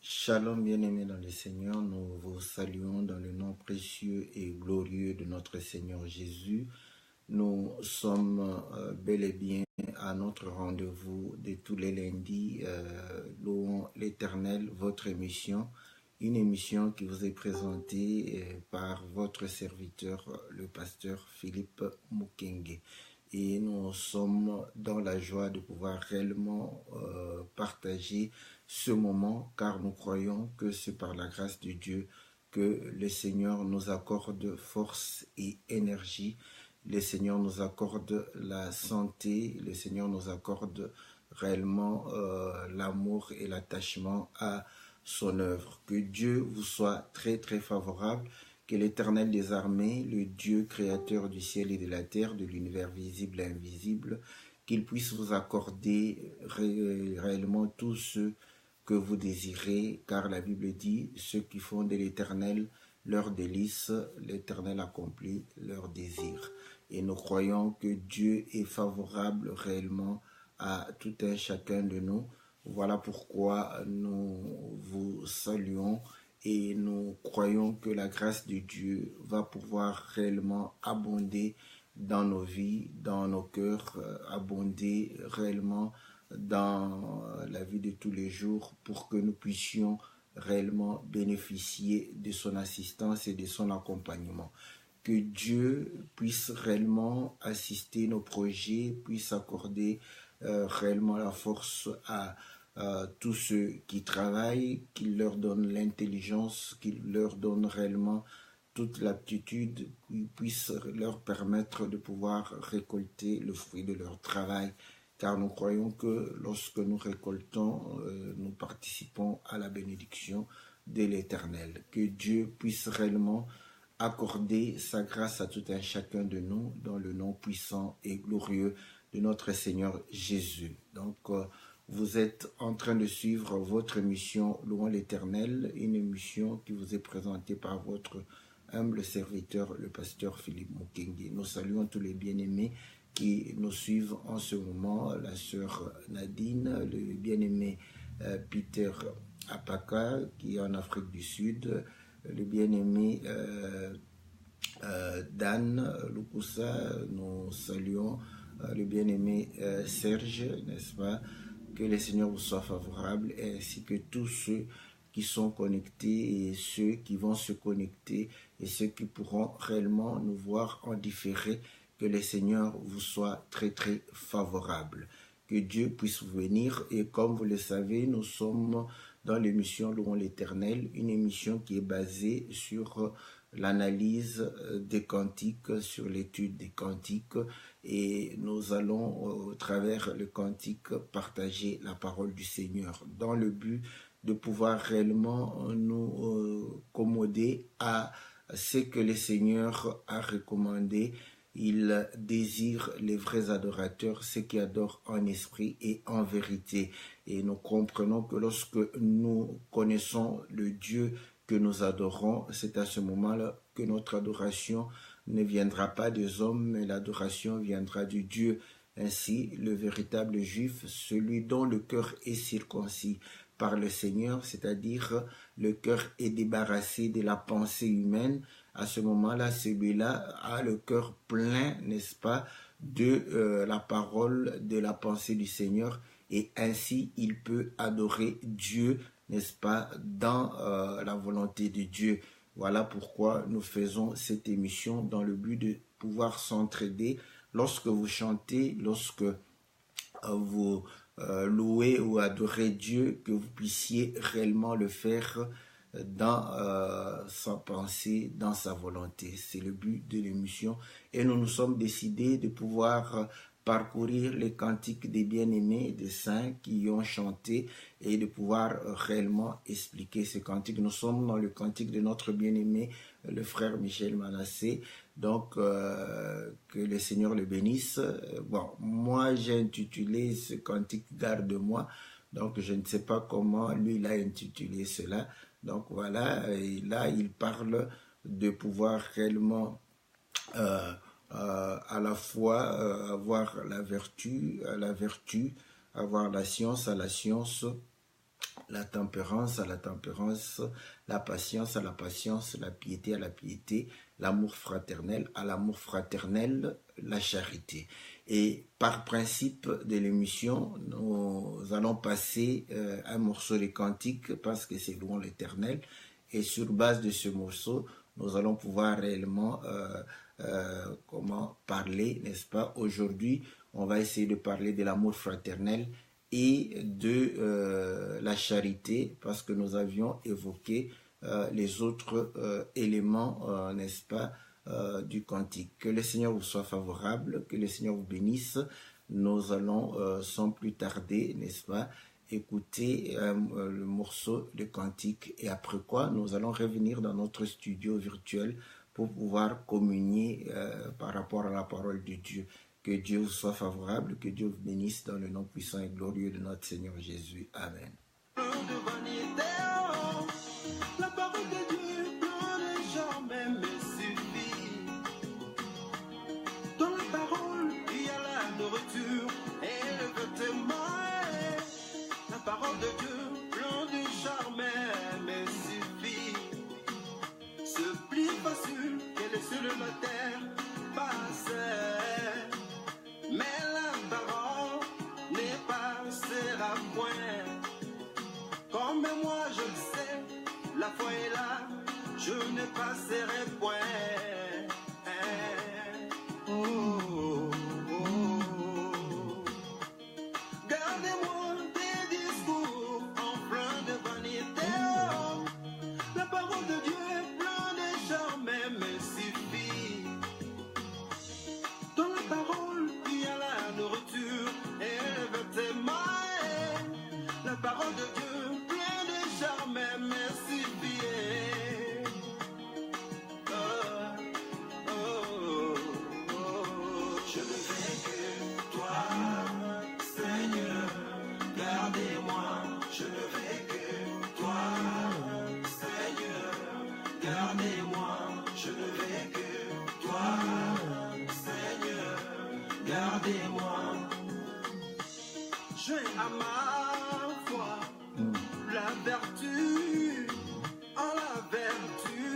Shalom bien-aimés dans le Seigneur, nous vous saluons dans le nom précieux et glorieux de notre Seigneur Jésus. Nous sommes bel et bien à notre rendez-vous de tous les lundis, louons l'Éternel, votre émission, une émission qui vous est présentée par votre serviteur, le pasteur Philippe Mukenge. Et nous sommes dans la joie de pouvoir réellement partager ce moment, car nous croyons que c'est par la grâce de Dieu que le Seigneur nous accorde force et énergie. Le Seigneur nous accorde la santé, le Seigneur nous accorde réellement l'amour et l'attachement à son œuvre. Que Dieu vous soit très très favorable, que l'Éternel des armées, le Dieu créateur du ciel et de la terre, de l'univers visible et invisible, qu'il puisse vous accorder réellement tout ce que vous désirez, car la Bible dit, ceux qui font de l'Éternel leur délice, l'Éternel accomplit leur désir. Et nous croyons que Dieu est favorable réellement à tout un chacun de nous. Voilà pourquoi nous vous saluons et nous croyons que la grâce de Dieu va pouvoir réellement abonder dans nos vies, dans nos cœurs, abonder réellement dans la vie de tous les jours pour que nous puissions réellement bénéficier de son assistance et de son accompagnement. Que Dieu puisse réellement assister nos projets, puisse accorder réellement la force à tous ceux qui travaillent, qu'il leur donne l'intelligence, qu'il leur donne réellement toute l'aptitude, qu'il puisse leur permettre de pouvoir récolter le fruit de leur travail. Car nous croyons que lorsque nous récoltons, nous participons à la bénédiction de l'Éternel. Que Dieu puisse réellement accorder sa grâce à tout un chacun de nous dans le nom puissant et glorieux de notre Seigneur Jésus. Donc, vous êtes en train de suivre votre émission Louons l'Éternel, une émission qui vous est présentée par votre humble serviteur, le pasteur Philippe Mukenge. Nous saluons tous les bien-aimés qui nous suivent en ce moment, la sœur Nadine, le bien-aimé Peter Apaka qui est en Afrique du Sud, le bien-aimé Dan Lukusa, nous saluons le bien-aimé Serge, n'est-ce pas? Que le Seigneur vous soit favorable, ainsi que tous ceux qui sont connectés et ceux qui vont se connecter et ceux qui pourront réellement nous voir en différé. Que le Seigneur vous soit très très favorable. Que Dieu puisse vous bénir. Et comme vous le savez, nous sommes dans l'émission Louons l'Éternel, une émission qui est basée sur l'analyse des cantiques, sur l'étude des cantiques. Et nous allons, au travers le cantique, partager la parole du Seigneur dans le but de pouvoir réellement nous commoder à ce que le Seigneur a recommandé. Il désire les vrais adorateurs, ceux qui adorent en esprit et en vérité. Et nous comprenons que lorsque nous connaissons le Dieu que nous adorons, c'est à ce moment-là que notre adoration ne viendra pas des hommes, mais l'adoration viendra de Dieu. Ainsi, le véritable juif, celui dont le cœur est circoncis par le Seigneur, c'est-à-dire le cœur est débarrassé de la pensée humaine, à ce moment-là, celui-là a le cœur plein, n'est-ce pas, de la parole, de la pensée du Seigneur, et ainsi il peut adorer Dieu, n'est-ce pas, dans la volonté de Dieu. Voilà pourquoi nous faisons cette émission dans le but de pouvoir s'entraider. Lorsque vous chantez, lorsque vous louez ou adorez Dieu, que vous puissiez réellement le faire dans sa pensée, dans sa volonté. C'est le but de l'émission. Et nous nous sommes décidés de pouvoir parcourir les cantiques des bien-aimés, des saints qui y ont chanté et de pouvoir réellement expliquer ces cantiques. Nous sommes dans le cantique de notre bien-aimé, le frère Michel Manassé. Donc, que le Seigneur le bénisse. Bon, moi, j'ai intitulé ce cantique « Garde-moi ». Donc, je ne sais pas comment lui, il a intitulé cela. Donc, voilà, et là, il parle de pouvoir réellement à la fois avoir la vertu, à la vertu, avoir la science, à la science, la tempérance à la tempérance, la patience à la patience, la piété à la piété, l'amour fraternel à l'amour fraternel, la charité. Et par principe de l'émission, nous allons passer un morceau de cantique parce que c'est louant l'Éternel. Et sur base de ce morceau, nous allons pouvoir réellement comment parler, n'est-ce pas? Aujourd'hui, on va essayer de parler de l'amour fraternel et de la charité, parce que nous avions évoqué les autres éléments, n'est-ce pas, du cantique. Que le Seigneur vous soit favorable, que le Seigneur vous bénisse. Nous allons sans plus tarder, n'est-ce pas, écouter le morceau de cantique, et après quoi nous allons revenir dans notre studio virtuel pour pouvoir communier par rapport à la parole de Dieu. Que Dieu vous soit favorable, que Dieu vous bénisse dans le nom puissant et glorieux de notre Seigneur Jésus. Amen. La parole de Dieu, plein de jamais me suffit. Dans la parole, il y a la nourriture et le vêtement. La parole de Dieu, plein de jamais me suffit. C'est plus facile que le ciel de la terre passer. Mais la parole ne passera point. Comme moi je le sais, la foi est là, je ne passerai point. Oh, oh, oh. Gardez-moi des discours en plein de vanité. Oh. La parole de Dieu est plein de jamais me suffit. Dans la parole, il y a la nourriture et le vêtement. La parole de Dieu, plein de jamais me suffit. Oh, oh, oh. Je ne fais que toi, Seigneur, gardez-moi. Je ne fais que toi, Seigneur, gardez-moi. Je ne fais que toi, Seigneur, gardez-moi. Je à ma foi la vertu, en la vertu,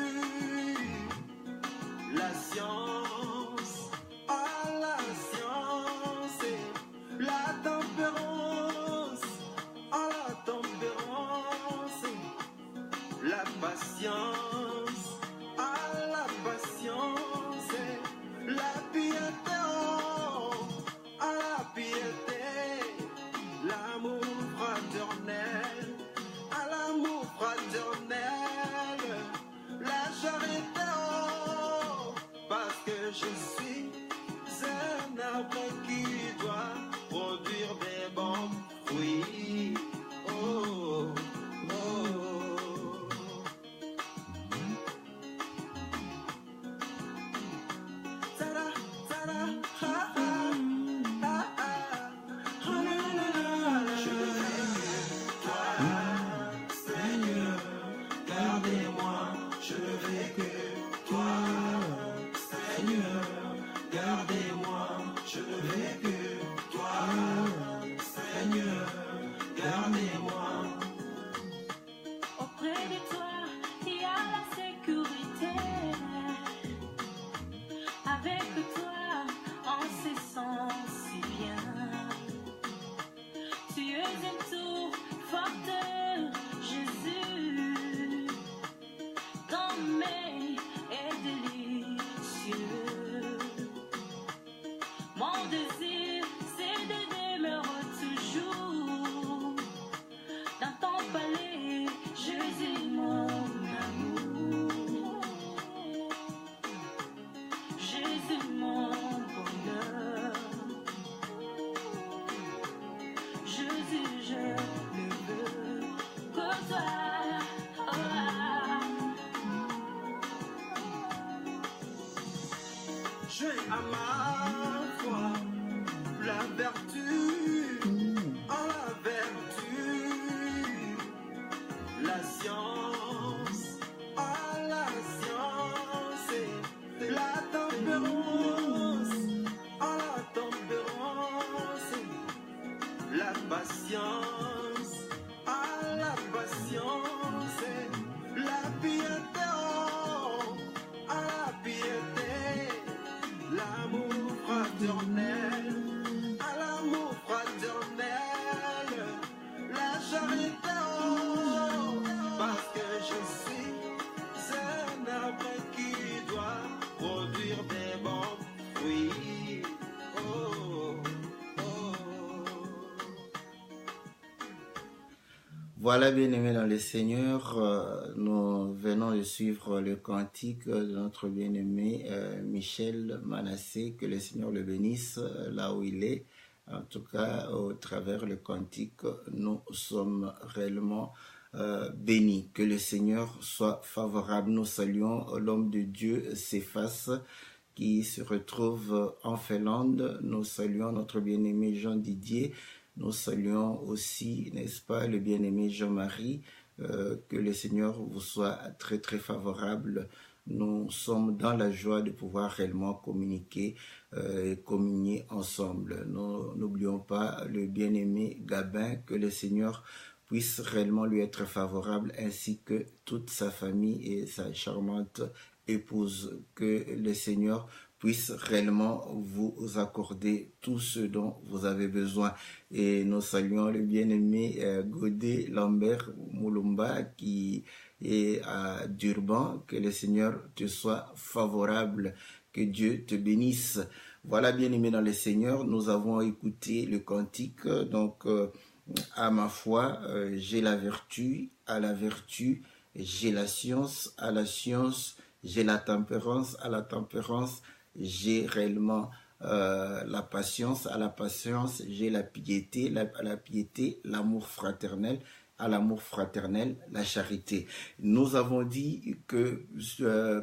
la science, en la science, et la tempérance, en la tempérance, la patience, en la patience, la piété, en la piété. L'amour fraternel, à l'amour fraternel, la charité, oh, parce que je suis un arbre qui doit produire des bons fruits. Oh, oh, tada, tada, ha, ha. À ma foi, la vertu, en la vertu, la science, en la science, la tempérance, en la tempérance, la patience, en la Voilà, bien-aimés dans le Seigneur, nous venons de suivre le cantique de notre bien-aimé Michel Manassé, que le Seigneur le bénisse là où il est. En tout cas, au travers le cantique, nous sommes réellement bénis. Que le Seigneur soit favorable. Nous saluons l'homme de Dieu, Céphas, qui se retrouve en Finlande. Nous saluons notre bien-aimé Jean Didier. Nous saluons aussi, n'est-ce pas, le bien-aimé Jean-Marie, que le Seigneur vous soit très très favorable. Nous sommes dans la joie de pouvoir réellement communiquer et communier ensemble. Nous n'oublions pas le bien-aimé Gabin, que le Seigneur puisse réellement lui être favorable, ainsi que toute sa famille et sa charmante épouse. Que le Seigneur puisse réellement vous accorder tout ce dont vous avez besoin. Et nous saluons le bien-aimé Godé Lambert Moulumba qui est à Durban. Que le Seigneur te soit favorable, que Dieu te bénisse. Voilà, bien-aimé dans le Seigneur, nous avons écouté le cantique, donc à ma foi, j'ai la vertu, à la vertu, j'ai la science, à la science, j'ai la tempérance, à la tempérance, j'ai réellement la patience, à la patience, j'ai la piété, à la piété, l'amour fraternel, à l'amour fraternel, la charité. Nous avons dit que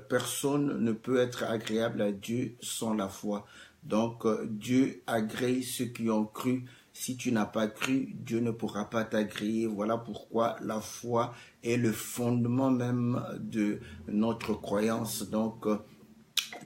personne ne peut être agréable à Dieu sans la foi. Donc Dieu agrée ceux qui ont cru. Si tu n'as pas cru, Dieu ne pourra pas t'agréer. Voilà pourquoi la foi est le fondement même de notre croyance. Donc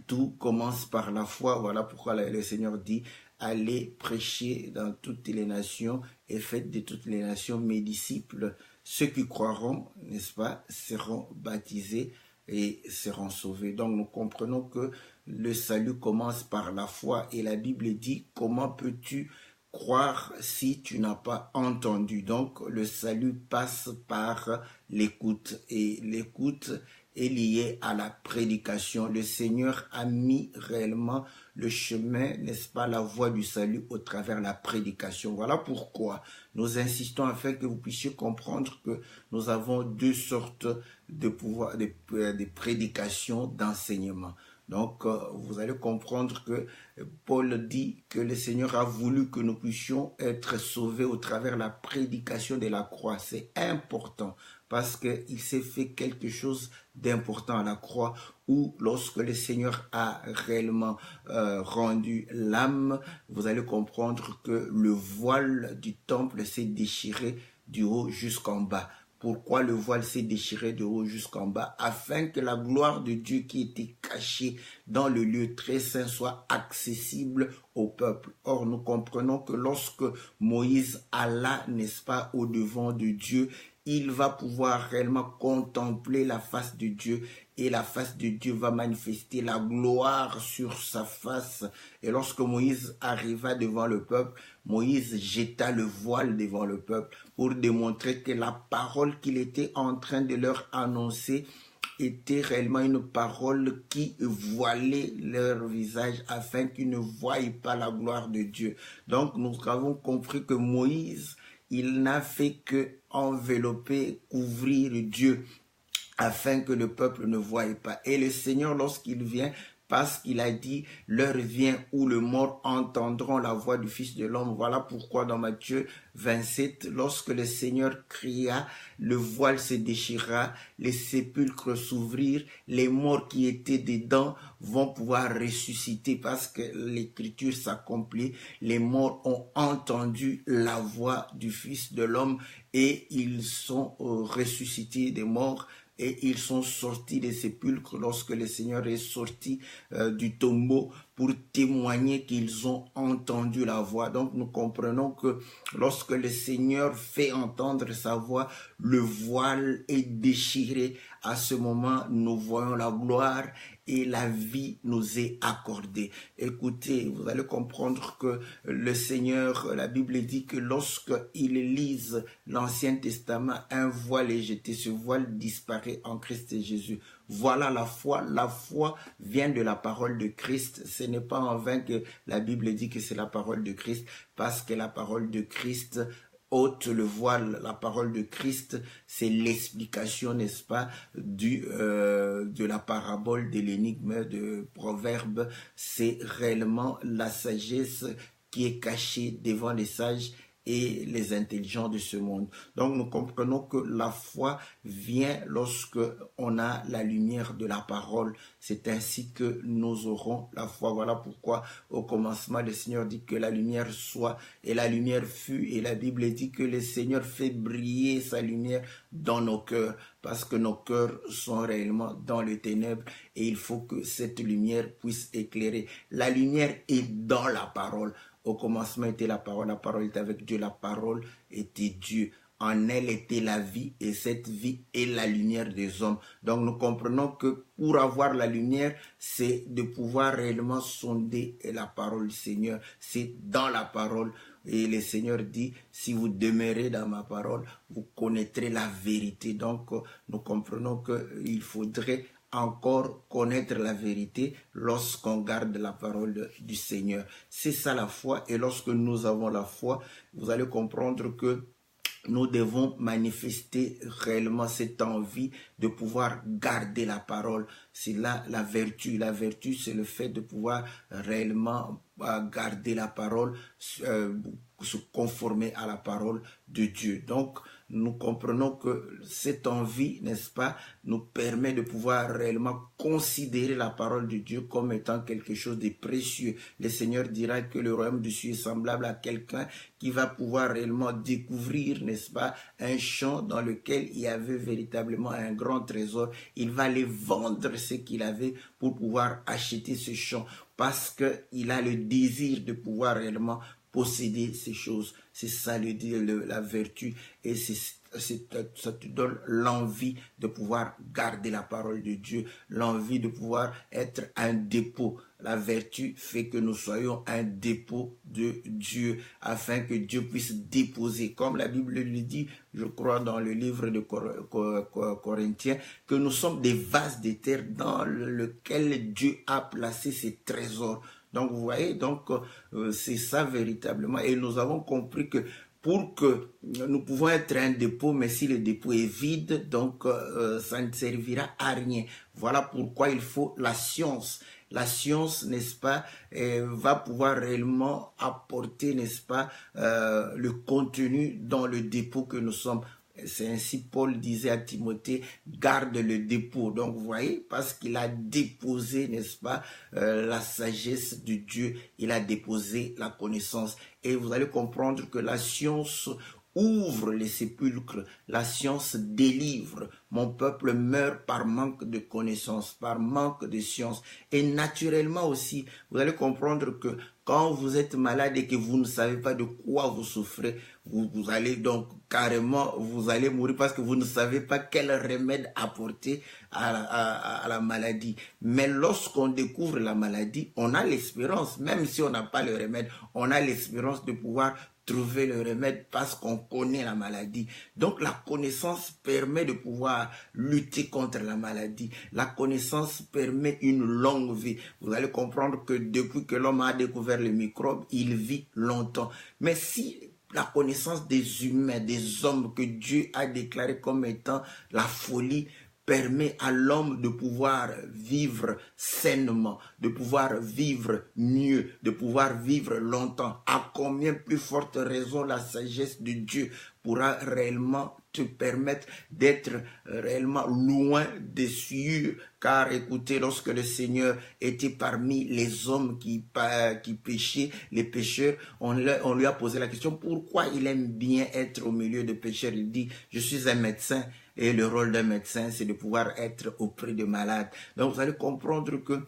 tout commence par la foi. Voilà pourquoi le Seigneur dit: allez prêcher dans toutes les nations et faites de toutes les nations mes disciples. Ceux qui croiront, n'est-ce pas, seront baptisés et seront sauvés. Donc nous comprenons que le salut commence par la foi. Et la Bible dit: comment peux-tu croire si tu n'as pas entendu? Donc le salut passe par l'écoute. Et l'écoute est lié à la prédication. Le Seigneur a mis réellement le chemin, n'est-ce pas, la voie du salut au travers la prédication. Voilà pourquoi nous insistons afin que vous puissiez comprendre que nous avons deux sortes de pouvoir, de prédication, d'enseignement. Donc, vous allez comprendre que Paul dit que le Seigneur a voulu que nous puissions être sauvés au travers la prédication de la croix. C'est important parce qu'il s'est fait quelque chose d'important à la croix, où lorsque le Seigneur a réellement rendu l'âme, vous allez comprendre que le voile du temple s'est déchiré du haut jusqu'en bas. Pourquoi le voile s'est déchiré de haut jusqu'en bas? Afin que la gloire de Dieu qui était cachée dans le lieu très saint soit accessible au peuple. Or, nous comprenons que lorsque Moïse alla, n'est-ce pas, au devant de Dieu, il va pouvoir réellement contempler la face de Dieu et la face de Dieu va manifester la gloire sur sa face. Et lorsque Moïse arriva devant le peuple, Moïse jeta le voile devant le peuple pour démontrer que la parole qu'il était en train de leur annoncer était réellement une parole qui voilait leur visage afin qu'ils ne voient pas la gloire de Dieu. Donc nous avons compris que Moïse, il n'a fait que envelopper, couvrir Dieu afin que le peuple ne voie pas. Et le Seigneur, lorsqu'il vient, parce qu'il a dit, l'heure vient où les morts entendront la voix du Fils de l'homme. Voilà pourquoi dans Matthieu 27, lorsque le Seigneur cria, le voile se déchira, les sépulcres s'ouvrirent, les morts qui étaient dedans vont pouvoir ressusciter parce que l'écriture s'accomplit. Les morts ont entendu la voix du Fils de l'homme et ils sont ressuscités des morts. Et ils sont sortis des sépulcres lorsque le Seigneur est sorti du tombeau pour témoigner qu'ils ont entendu la voix. Donc nous comprenons que lorsque le Seigneur fait entendre sa voix, le voile est déchiré. À ce moment, nous voyons la gloire et la vie nous est accordée. Écoutez, vous allez comprendre que le Seigneur, la Bible dit que lorsqu'ils lisent l'Ancien Testament, un voile est jeté, ce voile disparaît en Christ Jésus. Voilà la foi. La foi vient de la parole de Christ. Ce n'est pas en vain que la Bible dit que c'est la parole de Christ, parce que la parole de Christ ôte le voile. La parole de Christ, c'est l'explication, n'est-ce pas, de la parabole, de l'énigme de Proverbe. C'est réellement la sagesse qui est cachée devant les sages et les intelligents de ce monde. Donc nous comprenons que la foi vient lorsque on a la lumière de la parole. C'est ainsi que nous aurons la foi. Voilà pourquoi au commencement le Seigneur dit que la lumière soit et la lumière fut, et la Bible dit que le Seigneur fait briller sa lumière dans nos cœurs, parce que nos cœurs sont réellement dans les ténèbres et il faut que cette lumière puisse éclairer. La lumière est dans la parole. Au commencement était la parole était avec Dieu, la parole était Dieu. En elle était la vie et cette vie est la lumière des hommes. Donc nous comprenons que pour avoir la lumière, c'est de pouvoir réellement sonder la parole du Seigneur. C'est dans la parole. Et le Seigneur dit, si vous demeurez dans ma parole, vous connaîtrez la vérité. Donc nous comprenons qu'il faudrait encore connaître la vérité lorsqu'on garde la parole du Seigneur. C'est ça la foi, et lorsque nous avons la foi, vous allez comprendre que nous devons manifester réellement cette envie de pouvoir garder la parole. C'est là la vertu. La vertu, c'est le fait de pouvoir réellement garder la parole, se conformer à la parole de Dieu. Donc, nous comprenons que cette envie, n'est-ce pas, nous permet de pouvoir réellement considérer la parole de Dieu comme étant quelque chose de précieux. Le Seigneur dira que le royaume du ciel est semblable à quelqu'un qui va pouvoir réellement découvrir, n'est-ce pas, un champ dans lequel il y avait véritablement un grand trésor. Il va aller vendre ce qu'il avait pour pouvoir acheter ce champ, parce qu'il a le désir de pouvoir réellement posséder ces choses. C'est ça la vertu, et ça te donne l'envie de pouvoir garder la parole de Dieu, l'envie de pouvoir être un dépôt. La vertu fait que nous soyons un dépôt de Dieu, afin que Dieu puisse déposer, comme la Bible le dit, je crois dans le livre de Corinthiens, que nous sommes des vases de terre dans lequel Dieu a placé ses trésors. Donc vous voyez, c'est ça véritablement, et nous avons compris que pour que nous pouvons être un dépôt, mais si le dépôt est vide, donc ça ne servira à rien. Voilà pourquoi il faut la science. La science, n'est-ce pas, va pouvoir réellement apporter, n'est-ce pas, le contenu dans le dépôt que nous sommes. C'est ainsi Paul disait à Timothée, garde le dépôt. Donc vous voyez, parce qu'il a déposé, n'est-ce pas, la sagesse de Dieu, il a déposé la connaissance. Et vous allez comprendre que la science ouvre les sépulcres, la science délivre. Mon peuple meurt par manque de connaissances, par manque de science. Et naturellement aussi, vous allez comprendre que quand vous êtes malade et que vous ne savez pas de quoi vous souffrez, vous allez donc carrément, vous allez mourir parce que vous ne savez pas quel remède apporter à la maladie. Mais lorsqu'on découvre la maladie, on a l'espérance, même si on n'a pas le remède, on a l'espérance de pouvoir trouver le remède parce qu'on connaît la maladie. Donc la connaissance permet de pouvoir lutter contre la maladie. La connaissance permet une longue vie. Vous allez comprendre que depuis que l'homme a découvert le microbe, il vit longtemps. Mais si la connaissance des humains, des hommes que Dieu a déclaré comme étant la folie, permet à l'homme de pouvoir vivre sainement, de pouvoir vivre mieux, de pouvoir vivre longtemps. À combien plus forte raison la sagesse de Dieu pourra réellement te permettre d'être réellement loin des cieux. Car écoutez, lorsque le Seigneur était parmi les hommes qui péchaient, les pécheurs, on lui a posé la question, pourquoi il aime bien être au milieu des pécheurs? Il dit, je suis un médecin. Et le rôle d'un médecin, c'est de pouvoir être auprès des malades. Donc vous allez comprendre que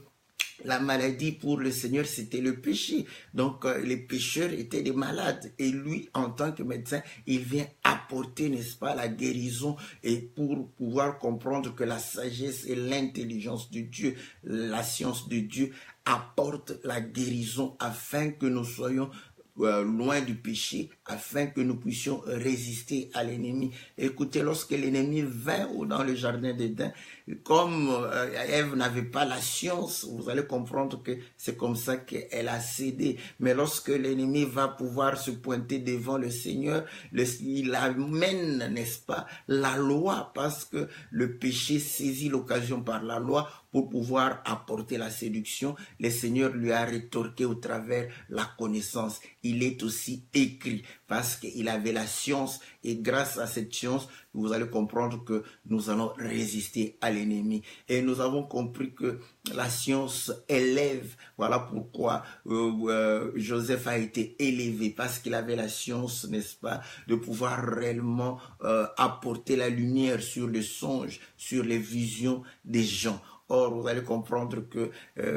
la maladie pour le Seigneur, c'était le péché. Donc les pécheurs étaient des malades. Et lui, en tant que médecin, il vient apporter, n'est-ce pas, la guérison. Et pour pouvoir comprendre que la sagesse et l'intelligence de Dieu, la science de Dieu, apportent la guérison afin que nous soyons loin du péché, afin que nous puissions résister à l'ennemi. Écoutez, lorsque l'ennemi vint dans le jardin d'Éden, comme Ève n'avait pas la science, vous allez comprendre que c'est comme ça qu'elle a cédé. Mais lorsque l'ennemi va pouvoir se pointer devant le Seigneur, il amène, n'est-ce pas, la loi, parce que le péché saisit l'occasion par la loi pour pouvoir apporter la séduction. Le Seigneur lui a rétorqué au travers la connaissance. Il est aussi écrit parce qu'il avait la science, et grâce à cette science, vous allez comprendre que nous allons résister à l'ennemi. Et nous avons compris que la science élève. Voilà pourquoi Joseph a été élevé, parce qu'il avait la science, n'est-ce pas, de pouvoir réellement apporter la lumière sur les songes, sur les visions des gens. Or, vous allez comprendre que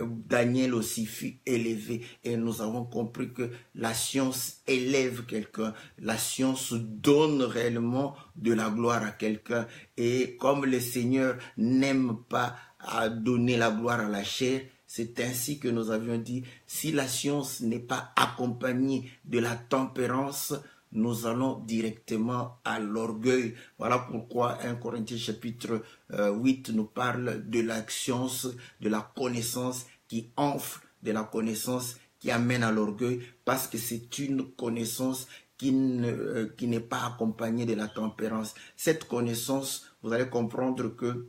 Daniel aussi fut élevé, et nous avons compris que la science élève quelqu'un, la science donne réellement de la gloire à quelqu'un, et comme le Seigneur n'aime pas à donner la gloire à la chair, c'est ainsi que nous avions dit, si la science n'est pas accompagnée de la tempérance, nous allons directement à l'orgueil. Voilà pourquoi 1 Corinthiens chapitre 8 nous parle de la science, de la connaissance qui enfle, de la connaissance qui amène à l'orgueil, parce que c'est une connaissance qui n'est pas accompagnée de la tempérance. Cette connaissance, vous allez comprendre que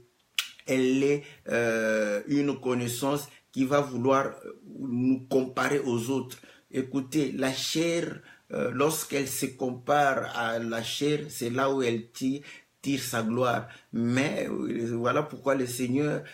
elle est une connaissance qui va vouloir nous comparer aux autres. Écoutez, la chair, lorsqu'elle se compare à la chair, c'est là où elle tire sa gloire. Mais voilà pourquoi le Seigneur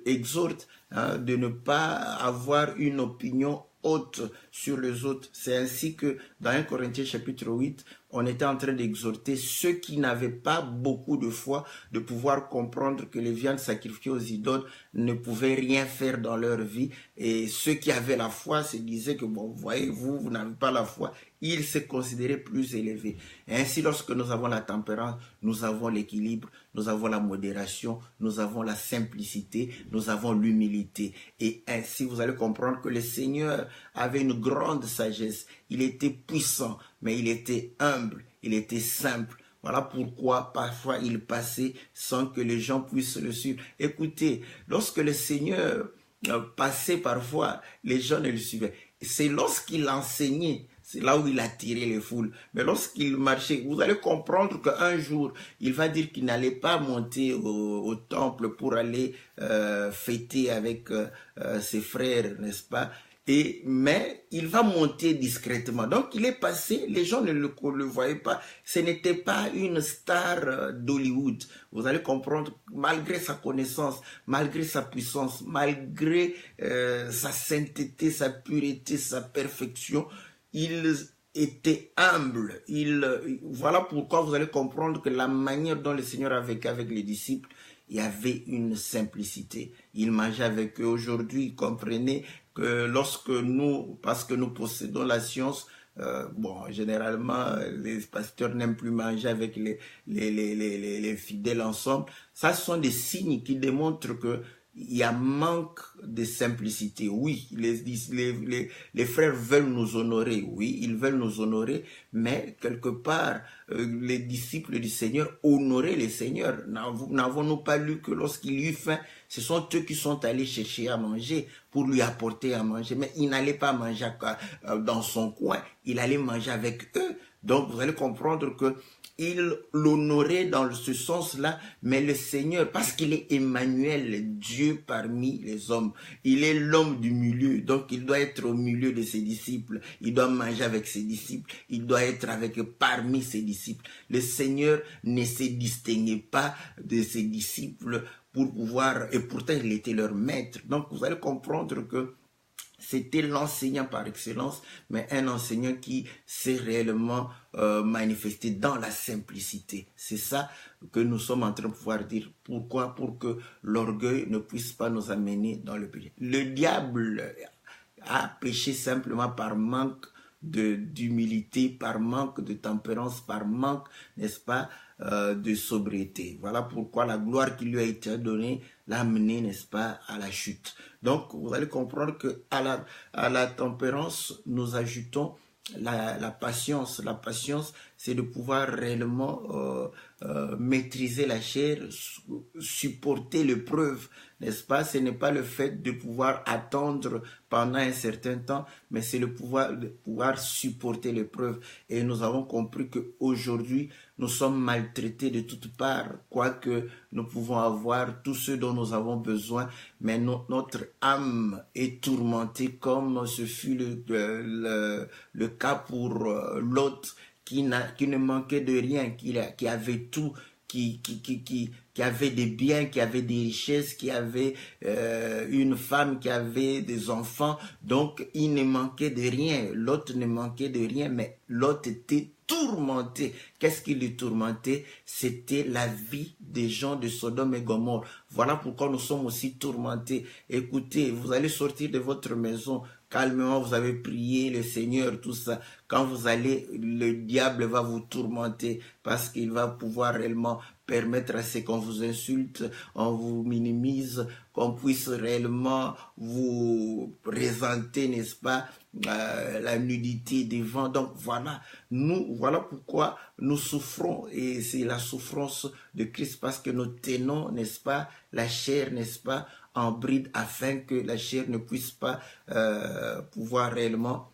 exhorte de ne pas avoir une opinion haute sur les autres. C'est ainsi que dans 1 Corinthiens chapitre 8, on était en train d'exhorter ceux qui n'avaient pas beaucoup de foi de pouvoir comprendre que les viandes sacrifiées aux idoles ne pouvaient rien faire dans leur vie. Et ceux qui avaient la foi se disaient que, bon, voyez, vous n'avez pas la foi. Ils se considéraient plus élevés. Et ainsi, lorsque nous avons la tempérance, nous avons l'équilibre, nous avons la modération, nous avons la simplicité, nous avons l'humilité. Et ainsi, vous allez comprendre que le Seigneur avait une grande sagesse. Il était puissant, mais il était humble, il était simple. Voilà pourquoi parfois il passait sans que les gens puissent le suivre. Écoutez, lorsque le Seigneur passait parfois, les gens ne le suivaient. C'est lorsqu'il enseignait, c'est là où il attirait les foules. Mais lorsqu'il marchait, vous allez comprendre qu'un jour, il va dire qu'il n'allait pas monter au temple pour aller fêter avec ses frères, n'est-ce pas? Mais il va monter discrètement. Donc il est passé, les gens ne le voyaient pas. Ce n'était pas une star d'Hollywood. Vous allez comprendre, malgré sa connaissance, malgré sa puissance, malgré sa sainteté, sa pureté, sa perfection, il était humble. Voilà pourquoi vous allez comprendre que la manière dont le Seigneur a vécu avec les disciples, il y avait une simplicité. Il mangeait avec eux. Aujourd'hui, comprenez que lorsque nous, parce que nous possédons la science, généralement, les pasteurs n'aiment plus manger avec les fidèles ensemble. Ça, ce sont des signes qui démontrent que il y a manque de simplicité. Oui, les frères veulent nous honorer. Oui, ils veulent nous honorer, mais quelque part, les disciples du Seigneur honoraient le Seigneur. N'avons-nous pas lu que lorsqu'il eut faim, ce sont eux qui sont allés chercher à manger pour lui apporter à manger. Mais il n'allait pas manger dans son coin, il allait manger avec eux. Donc, vous allez comprendre que il l'honorait dans ce sens-là, mais le Seigneur, parce qu'il est Emmanuel, Dieu parmi les hommes, il est l'homme du milieu, donc il doit être au milieu de ses disciples, il doit manger avec ses disciples, il doit être parmi ses disciples. Le Seigneur ne se distinguait pas de ses disciples pour pouvoir, et pourtant il était leur maître. Donc vous allez comprendre que c'était l'enseignant par excellence, mais un enseignant qui s'est réellement manifesté dans la simplicité. C'est ça que nous sommes en train de pouvoir dire. Pourquoi? Pour que l'orgueil ne puisse pas nous amener dans le péché. Le diable a péché simplement par manque d'humilité, par manque de tempérance, par manque, n'est-ce pas, de sobriété. Voilà pourquoi la gloire qui lui a été donnée l'a amené, n'est-ce pas, à la chute. Donc, vous allez comprendre que à la tempérance, nous ajoutons la patience. La patience, c'est de pouvoir réellement maîtriser la chair, supporter l'épreuve, n'est-ce pas? Ce n'est pas le fait de pouvoir attendre pendant un certain temps, mais c'est de pouvoir supporter l'épreuve. Et nous avons compris qu'aujourd'hui, nous sommes maltraités de toutes parts, quoique nous pouvons avoir tout ce dont nous avons besoin, mais notre âme est tourmentée comme ce fut le cas pour Lot, qui ne manquait de rien, qui avait tout, qui avait des biens, qui avait des richesses, qui avait une femme, qui avait des enfants. Donc, il ne manquait de rien. L'autre ne manquait de rien, mais l'autre était tourmenté. Qu'est-ce qui le tourmentait? C'était la vie des gens de Sodome et Gomorrhe. Voilà pourquoi nous sommes aussi tourmentés. Écoutez, vous allez sortir de votre maison, calmement, vous avez prié le Seigneur, tout ça. Quand vous allez, le diable va vous tourmenter parce qu'il va pouvoir réellement permettre à ce qu'on vous insulte, on vous minimise, qu'on puisse réellement vous présenter, n'est-ce pas, la nudité devant. Donc voilà, voilà pourquoi nous souffrons, et c'est la souffrance de Christ, parce que nous tenons, n'est-ce pas, la chair, n'est-ce pas, en bride, afin que la chair ne puisse pas pouvoir réellement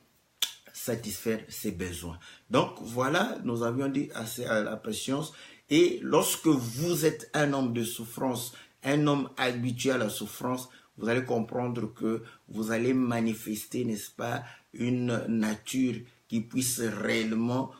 satisfaire ses besoins. Donc voilà, nous avions dit assez à la patience. Et lorsque vous êtes un homme de souffrance, un homme habitué à la souffrance, vous allez comprendre que vous allez manifester, n'est-ce pas, une nature qui puisse réellement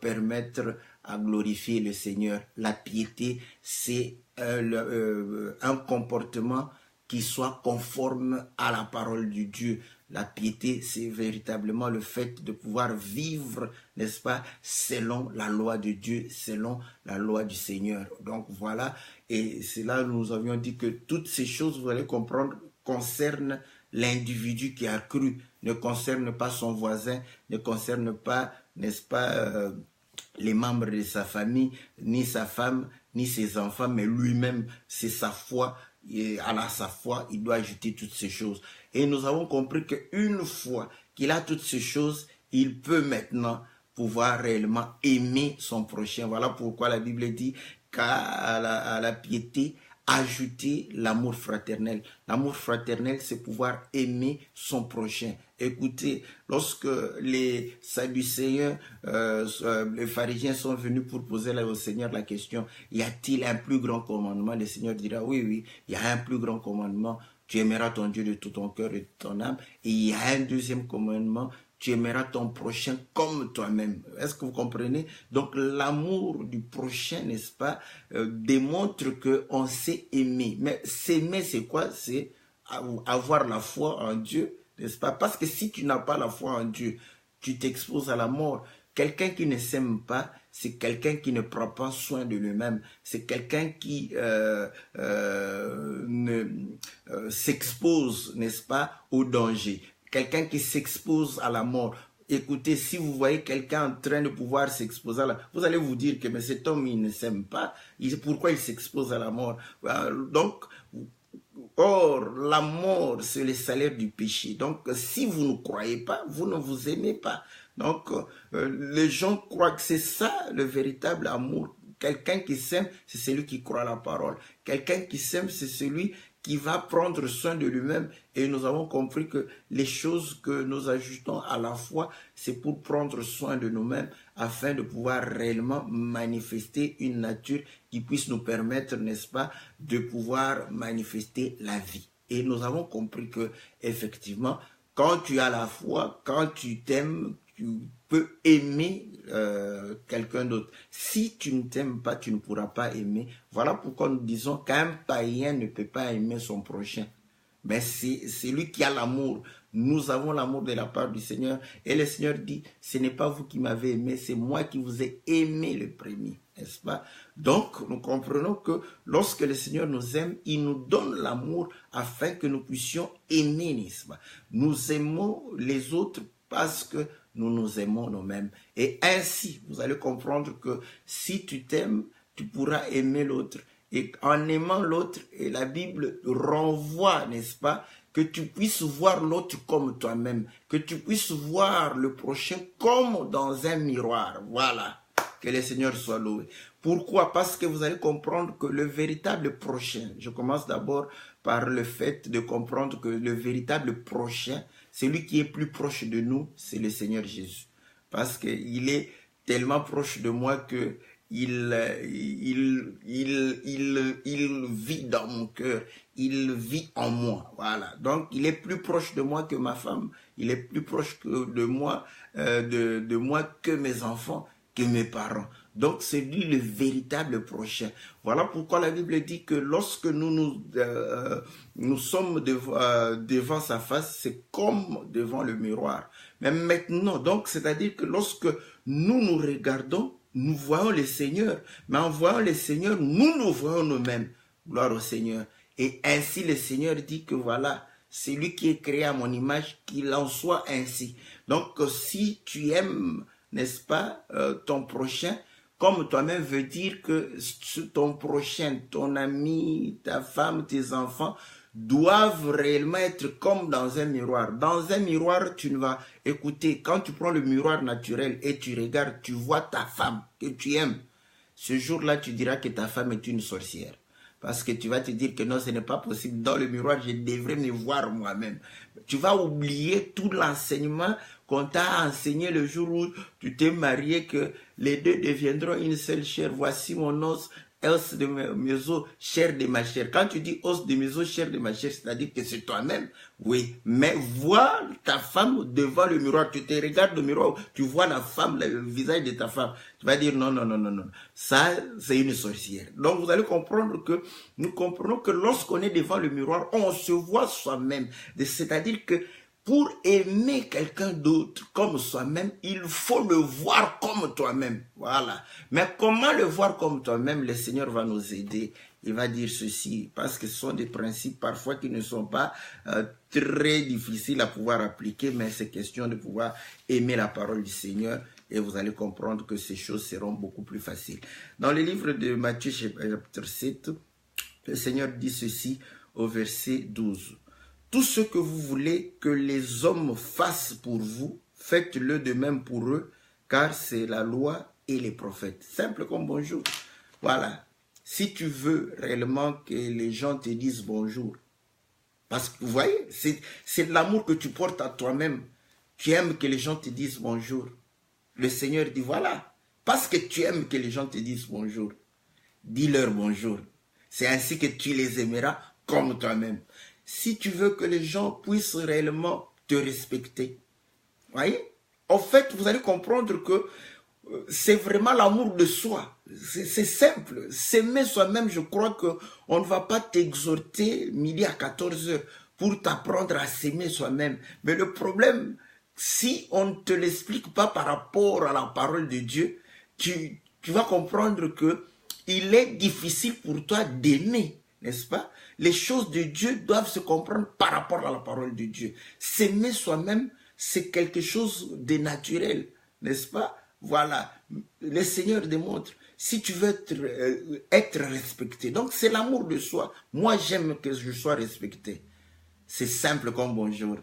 permettre à glorifier le Seigneur. La piété, c'est un comportement qui soit conforme à la parole de Dieu. La piété, c'est véritablement le fait de pouvoir vivre, n'est-ce pas, selon la loi de Dieu, selon la loi du Seigneur. Donc voilà, et c'est là où nous avions dit que toutes ces choses, vous allez comprendre, concernent l'individu qui a cru, ne concernent pas son voisin, ne concernent pas, n'est-ce pas, les membres de sa famille, ni sa femme, ni ses enfants, mais lui-même, c'est sa foi. Et à sa foi, il doit ajouter toutes ces choses. Et nous avons compris qu'une fois qu'il a toutes ces choses, il peut maintenant pouvoir réellement aimer son prochain. Voilà pourquoi la Bible dit qu'à la piété, ajouter l'amour fraternel. L'amour fraternel, c'est pouvoir aimer son prochain. Écoutez, lorsque les Sadducéens, les pharisiens sont venus pour poser au Seigneur la question, y a-t-il un plus grand commandement? Le Seigneur dira, oui, il y a un plus grand commandement. Tu aimeras ton Dieu de tout ton cœur et de ton âme. Et il y a un deuxième commandement, tu aimeras ton prochain comme toi-même. Est-ce que vous comprenez? Donc l'amour du prochain, n'est-ce pas, démontre qu'on sait aimer. Mais s'aimer, c'est quoi? C'est avoir la foi en Dieu, n'est-ce pas? Parce que si tu n'as pas la foi en Dieu, tu t'exposes à la mort. Quelqu'un qui ne s'aime pas, c'est quelqu'un qui ne prend pas soin de lui-même. C'est quelqu'un qui s'expose, n'est-ce pas, au danger. Quelqu'un qui s'expose à la mort. Écoutez, si vous voyez quelqu'un en train de pouvoir s'exposer à la mort, vous allez vous dire que mais cet homme, il ne s'aime pas. Pourquoi il s'expose à la mort? Donc, or, la mort, c'est le salaire du péché. Donc, si vous ne croyez pas, vous ne vous aimez pas. Donc, les gens croient que c'est ça le véritable amour. Quelqu'un qui s'aime, c'est celui qui croit à la parole. Quelqu'un qui s'aime, c'est celui qui va prendre soin de lui-même. Et nous avons compris que les choses que nous ajoutons à la foi, c'est pour prendre soin de nous-mêmes afin de pouvoir réellement manifester une nature qui puisse nous permettre, n'est-ce pas, de pouvoir manifester la vie. Et nous avons compris que, effectivement, quand tu as la foi, quand tu t'aimes, tu peux aimer quelqu'un d'autre. Si tu ne t'aimes pas, tu ne pourras pas aimer. Voilà pourquoi nous disons qu'un païen ne peut pas aimer son prochain. Mais c'est lui qui a l'amour. Nous avons l'amour de la part du Seigneur. Et le Seigneur dit, ce n'est pas vous qui m'avez aimé, c'est moi qui vous ai aimé le premier. N'est-ce pas? Donc, nous comprenons que lorsque le Seigneur nous aime, il nous donne l'amour afin que nous puissions aimer, n'est-ce pas? Nous aimons les autres parce que nous nous aimons nous-mêmes. Et ainsi, vous allez comprendre que si tu t'aimes, tu pourras aimer l'autre. Et en aimant l'autre, et la Bible renvoie, n'est-ce pas, que tu puisses voir l'autre comme toi-même, que tu puisses voir le prochain comme dans un miroir. Voilà, que le Seigneur soit loué. Pourquoi? Parce que vous allez comprendre que le véritable prochain, je commence d'abord par le fait de comprendre que le véritable prochain, celui qui est plus proche de nous, c'est le Seigneur Jésus. Parce qu'il est tellement proche de moi que il vit dans mon cœur, il vit en moi, voilà. Donc, il est plus proche de moi que ma femme, il est plus proche de moi, de moi que mes enfants, que mes parents. Donc, c'est lui le véritable prochain. Voilà pourquoi la Bible dit que lorsque nous sommes devant sa face, c'est comme devant le miroir. Mais maintenant, donc, c'est-à-dire que lorsque nous regardons, nous voyons le Seigneur. Mais en voyant le Seigneur, nous voyons nous-mêmes. Gloire au Seigneur. Et ainsi, le Seigneur dit que voilà, c'est lui qui est créé à mon image, qu'il en soit ainsi. Donc, si tu aimes, n'est-ce pas, ton prochain, comme toi-même veut dire que ton prochain, ton ami, ta femme, tes enfants, doivent réellement être comme dans un miroir. Dans un miroir, tu ne vas écouter. Quand tu prends le miroir naturel et tu regardes, tu vois ta femme que tu aimes. Ce jour-là, tu diras que ta femme est une sorcière. Parce que tu vas te dire que non, ce n'est pas possible. Dans le miroir, je devrais me voir moi-même. Tu vas oublier tout l'enseignement qu'on t'a enseigné le jour où tu t'es marié, que les deux deviendront une seule chair. Voici mon os, os de mes os, chair de ma chair. Quand tu dis os de mes os, chair de ma chair, c'est-à-dire que c'est toi-même. Oui, mais vois ta femme devant le miroir. Tu te regardes au miroir, tu vois la femme, le visage de ta femme. Tu vas dire non, non, non, non, non. Ça, c'est une sorcière. Donc, vous allez comprendre que nous comprenons que lorsqu'on est devant le miroir, on se voit soi-même. C'est-à-dire que pour aimer quelqu'un d'autre comme soi-même, il faut le voir comme toi-même. Voilà. Mais comment le voir comme toi-même? Le Seigneur va nous aider. Il va dire ceci, parce que ce sont des principes parfois qui ne sont pas très difficiles à pouvoir appliquer, mais c'est question de pouvoir aimer la parole du Seigneur et vous allez comprendre que ces choses seront beaucoup plus faciles. Dans le livre de Matthieu, chapitre 7, le Seigneur dit ceci au verset 12. Tout ce que vous voulez que les hommes fassent pour vous, faites-le de même pour eux, car c'est la loi et les prophètes. Simple comme bonjour. Voilà. Si tu veux réellement que les gens te disent bonjour, parce que vous voyez, c'est l'amour que tu portes à toi-même. Tu aimes que les gens te disent bonjour. Le Seigneur dit voilà, parce que tu aimes que les gens te disent bonjour, dis-leur bonjour. C'est ainsi que tu les aimeras comme toi-même. Si tu veux que les gens puissent réellement te respecter, voyez, en fait, vous allez comprendre que c'est vraiment l'amour de soi. C'est simple. S'aimer soi-même, je crois qu'on ne va pas t'exhorter midi à 14 heures pour t'apprendre à s'aimer soi-même. Mais le problème, si on ne te l'explique pas par rapport à la parole de Dieu, tu vas comprendre que il est difficile pour toi d'aimer, n'est-ce pas? Les choses de Dieu doivent se comprendre par rapport à la parole de Dieu. S'aimer soi-même, c'est quelque chose de naturel, n'est-ce pas? Voilà, le Seigneur démontre, si tu veux être respecté, donc c'est l'amour de soi. Moi, j'aime que je sois respecté. C'est simple comme bonjour.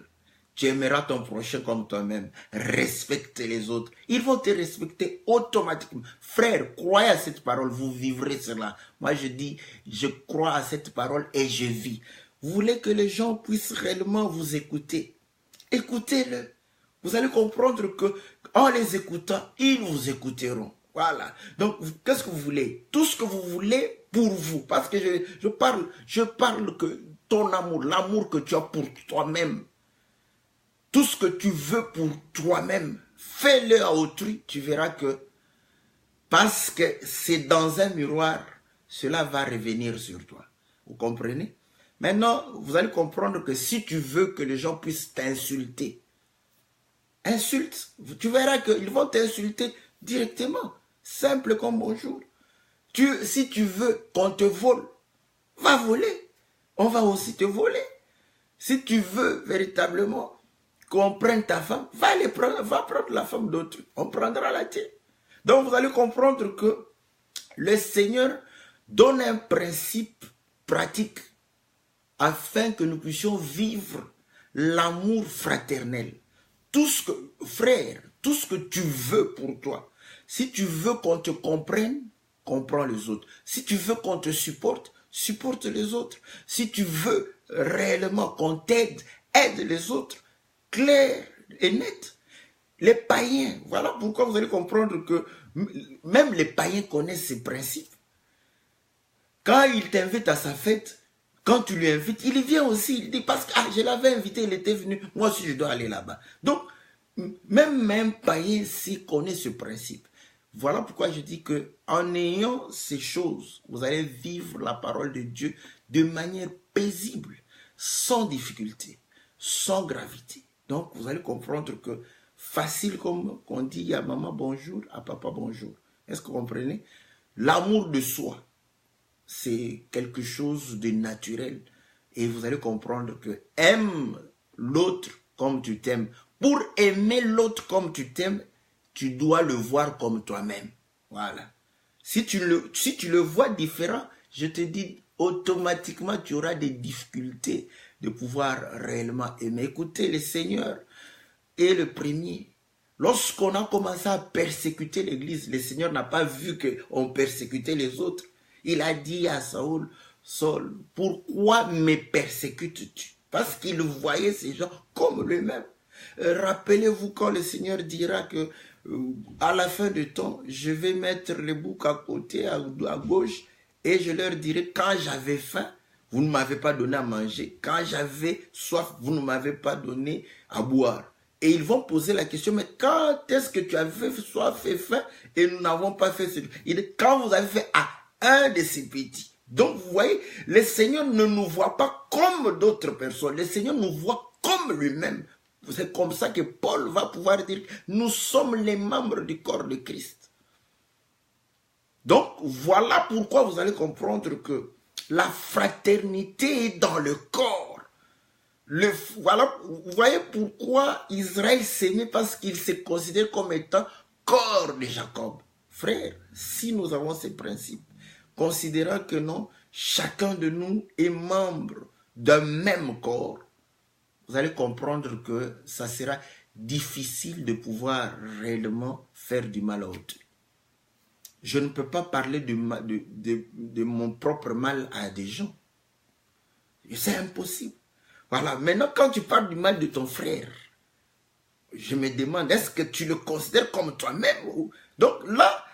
Tu aimeras ton prochain comme toi-même. Respecte les autres. Ils vont te respecter automatiquement. Frère, croyez à cette parole, vous vivrez cela. Moi, je dis, je crois à cette parole et je vis. Vous voulez que les gens puissent réellement vous écouter? Écoutez-le. Vous allez comprendre que en les écoutant, ils vous écouteront. Voilà. Donc, qu'est-ce que vous voulez? Tout ce que vous voulez pour vous. Parce que je parle que ton amour, l'amour que tu as pour toi-même, tout ce que tu veux pour toi-même, fais-le à autrui. Tu verras que, parce que c'est dans un miroir, cela va revenir sur toi. Vous comprenez? Maintenant, vous allez comprendre que si tu veux que les gens puissent t'insulter, insulte, tu verras qu'ils vont t'insulter directement, simple comme bonjour. Si tu veux qu'on te vole, va voler, on va aussi te voler. Si tu veux véritablement qu'on prenne ta femme, va prendre la femme d'autrui, on prendra la tienne. Donc vous allez comprendre que Le Seigneur donne un principe pratique afin que nous puissions vivre l'amour fraternel. Tout ce que, frère, tout ce que tu veux pour toi, si tu veux qu'on te comprenne, comprends les autres. Si tu veux qu'on te supporte, supporte les autres. Si tu veux réellement qu'on t'aide, aide les autres. Clair et net. Les païens, voilà pourquoi vous allez comprendre que même les païens connaissent ces principes. Quand il t'invite à sa fête, quand tu lui invites, il vient aussi, il dit parce que je l'avais invité, il était venu, moi aussi je dois aller là-bas. Donc, même un païen s'y connaît ce principe. Voilà pourquoi je dis que en ayant ces choses, vous allez vivre la parole de Dieu de manière paisible, sans difficulté, sans gravité. Donc, vous allez comprendre que facile comme on dit à maman bonjour, à papa bonjour. Est-ce que vous comprenez? L'amour de soi, c'est quelque chose de naturel. Et vous allez comprendre que aime l'autre comme tu t'aimes. Pour aimer l'autre comme tu t'aimes, tu dois le voir comme toi-même. Voilà. Si tu le vois différent, je te dis, automatiquement, tu auras des difficultés de pouvoir réellement aimer. Écoutez, le Seigneur est le premier. Lorsqu'on a commencé à persécuter l'Église, le Seigneur n'a pas vu qu'on persécutait les autres. Il a dit à Saül, Saul, pourquoi me persécutes-tu? Parce qu'il voyait ces gens comme lui-même. Rappelez-vous quand le Seigneur dira que à la fin du temps, je vais mettre les boucs à côté, à gauche, et je leur dirai, quand j'avais faim, vous ne m'avez pas donné à manger. Quand j'avais soif, vous ne m'avez pas donné à boire. Et ils vont poser la question, mais quand est-ce que tu avais soif et faim et nous n'avons pas fait ce... Il dit, quand vous avez fait à un de ces petits. Donc vous voyez, le Seigneur ne nous voit pas comme d'autres personnes. Le Seigneur nous voit comme lui-même. C'est comme ça que Paul va pouvoir dire, nous sommes les membres du corps de Christ. Donc voilà pourquoi vous allez comprendre que la fraternité est dans le corps. Voilà, vous voyez pourquoi Israël s'aimait, parce qu'il se considère comme étant corps de Jacob. Frère, si nous avons ces principes, considérant que non, chacun de nous est membre d'un même corps, vous allez comprendre que ça sera difficile de pouvoir réellement faire du mal à autrui. Je ne peux pas parler de mon propre mal à des gens. C'est impossible. Voilà. Maintenant, quand tu parles du mal de ton frère, je me demande, est-ce que tu le considères comme toi-même? Donc là,